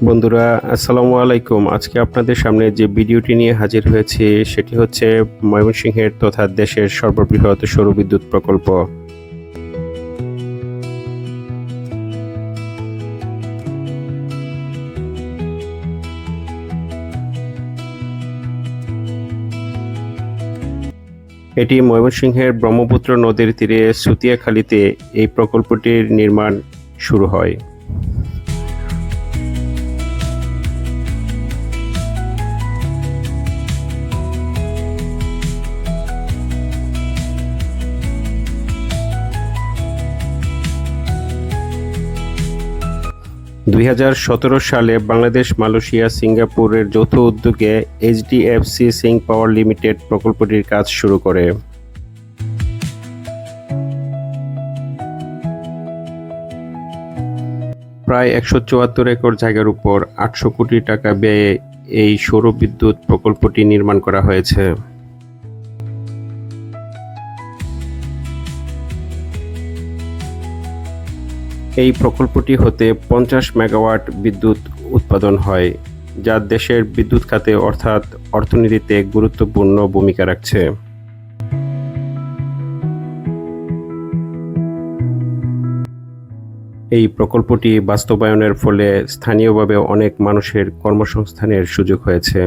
বন্ধুরা, আসসালামু আলাইকুম। আজকে আপনাদের সামনে যে ভিডিওটি নিয়ে হাজির হয়েছি সেটি হচ্ছে ময়মনসিংহের তথা দেশের সর্ববৃহৎ সৌরবিদ্যুৎ প্রকল্প। এটি ময়মনসিংহের ব্রহ্মপুত্র নদীর তীরে সুতিয়াখালীতে এই প্রকল্পটির নির্মাণ শুরু হয়। সালে বাংলাদেশ, মালয়েশিয়া, সিঙ্গাপুরের যৌথ উদ্যোগে এইচডিএফসি সিং পাওয়ার লিমিটেড প্রকল্পটির কাজ শুরু করে। প্রায় ১৭৪ একর জায়গার উপর ৮০০ কোটি টাকা ব্যয়ে এই সৌরবিদ্যুৎ প্রকল্পটি নির্মাণ করা হয়েছে। এই প্রকল্পটি হতে ৫০ মেগাওয়াট বিদ্যুৎ উৎপাদন হয়, যা দেশের বিদ্যুৎ খাতে অর্থাৎ অর্থনীতিতে গুরুত্বপূর্ণ ভূমিকা রাখছে। এই প্রকল্পটি বাস্তবায়নের ফলে স্থানীয়ভাবে অনেক মানুষের কর্মসংস্থানের সুযোগ হয়েছে।